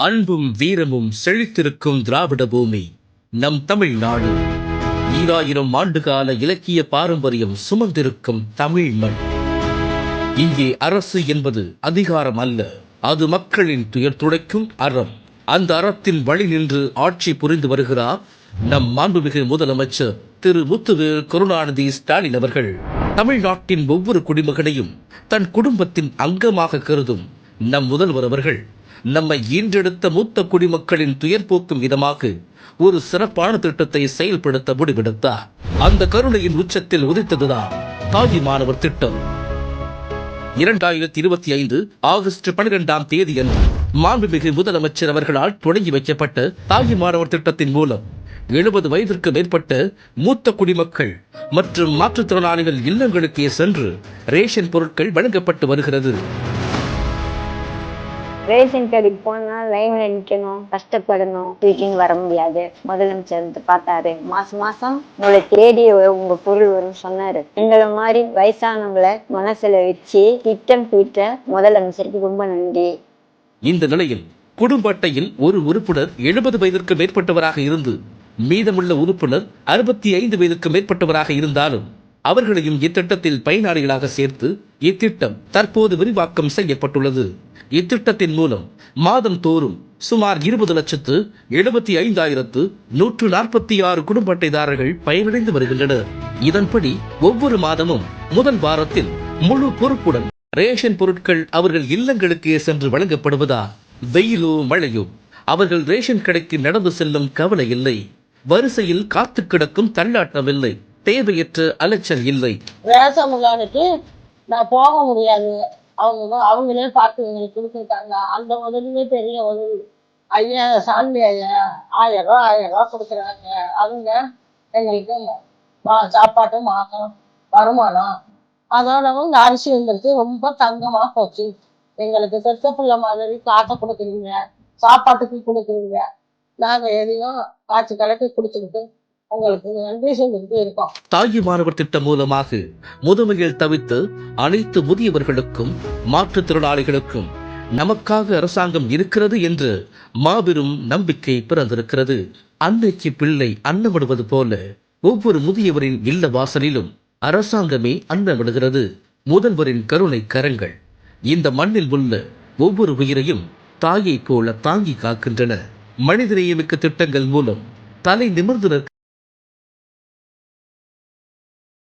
அன்பும் வீரமும் செழித்திருக்கும் திராவிட பூமி நம் தமிழ்நாடு. 2000 ஆண்டுகால இலக்கிய பாரம்பரியம் சுமந்திருக்கும் தமிழ் மண். இங்கே அரசு என்பது அதிகாரம் அல்ல, அது மக்களின் துயர் துடைக்கும் அறம். அந்த அறத்தின் வழி நின்று ஆட்சி புரிந்து வருகிறார் நம் மாண்புமிகு முதலமைச்சர் திரு முத்துவேல் கருணாநிதி ஸ்டாலின் அவர்கள். தமிழ்நாட்டின் ஒவ்வொரு குடிமகனையும் தன் குடும்பத்தின் அங்கமாக கருதும் நம் முதல்வர் அவர்கள் நம்மை ஈன்றெடுத்த மூத்த குடிமக்களின் துயர் போக்கும் விதமாக ஒரு சிறப்பான திட்டத்தை செயல்படுத்த முடிவெடுத்தார். அந்த கருணையின் உச்சத்தில் உதித்ததுதான் தாய் மாணவர் திட்டம். 2025 ஆகஸ்ட் 12ஆம் தேதி அன்று மாண்புமிகு முதலமைச்சர் அவர்களால் தொடங்கி வைக்கப்பட்ட தாய் மாணவர் திட்டத்தின் மூலம் 70 வயதிற்கு மேற்பட்ட மூத்த குடிமக்கள் மற்றும் மாற்றுத்திறனாளிகள் இல்லங்களுக்கே சென்று ரேஷன் பொருட்கள் வழங்கப்பட்டு வருகிறது. ரேஷன் கடைக்கு போனால் லைன்ல நிற்கணும், கஷ்டப்படணும், தூக்கின்னு வர முடியாது. முதலமைச்சர் வந்து பார்த்தாரு, மாசம் உங்களை தேடி உங்க பொருள் வரும் சொன்னாரு. எங்களை மாதிரி வயசானவங்களை மனசுல வச்சு திட்டம் தீட்ட முதலமைச்சருக்கு ரொம்ப நன்றி. இந்த நிலையில் குடும்ப அட்டையில் ஒரு உறுப்பினர் 70 வயதிற்கு மேற்பட்டவராக இருந்து மீதமுள்ள உறுப்பினர் 65 வயதுக்கு மேற்பட்டவராக இருந்தாலும் அவர்களையும் இத்திட்டத்தில் பயனாளிகளாக சேர்த்து இத்திட்டம் தற்போது விரிவாக்கம் செய்யப்பட்டுள்ளது. இத்திட்டத்தின் மூலம் மாதம் தோறும் சுமார் 20,75,146 குடும்ப அட்டைதாரர்கள் பயனடைந்து வருகின்றனர். இதன்படி ஒவ்வொரு மாதமும் முதல் வாரத்தில் முழு பொறுப்புடன் ரேஷன் பொருட்கள் அவர்கள் இல்லங்களுக்கே சென்று வழங்கப்படுவதால் வெயிலோ மழையோ அவர்கள் ரேஷன் கடைக்கு நடந்து செல்லும் கவலை இல்லை, வரிசையில் காத்து கிடக்கும் தள்ளாட்டம் இல்லை, தேவையற்ற அலைச்சல் இல்லை. ரேஷன் முகாமுக்கு நான் போக முடியாது, அவங்களே பார்த்து எங்களுக்கு கொடுத்துருக்காங்க. அந்த உதவியே பெரிய உதவி. ஐயா சாமி ஐயா 1000 ரூபா கொடுக்குறாங்க. அவங்க எங்களுக்கு சாப்பாட்டு மாதம் வருமானம். அதோட இந்த அரிசி வந்துருக்கு ரொம்ப தங்கமாக போச்சு. எங்களுக்கு பெற்ற பிள்ளை மாதிரி காட்ட கொடுக்குறீங்க, சாப்பாட்டுக்கு கொடுக்குறீங்க. நாங்கள் எதையும் காய்ச்சி கலக்கி கொடுத்துக்கிட்டு உங்களுக்கு நன்றி சொல்லிட்டு இருக்கோம். தாய் மாணவர் திட்டம் மூலமாக முதுமையில் தவித்து அனைத்து முதியவர்களுக்கும் மாற்றுத்திறனாளிகளுக்கும் நமக்காக அரசாங்கம் இருக்கிறது என்று மாபெரும் நம்பிக்கை பிறந்திருக்கிறது. அன்னைக்கு பிள்ளை அன்னமிடுவது போல ஒவ்வொரு முதியவரின் இல்ல வாசலிலும் அரசாங்கமே அன்னமிடுகிறது. முதல்வரின் கருணை கரங்கள் இந்த மண்ணில் உள்ள ஒவ்வொரு உயிரையும் தாயை போல தாங்கி காக்கின்றன. மனிதநேயமிக்க திட்டங்கள் மூலம் தலை நிமிர்ந்து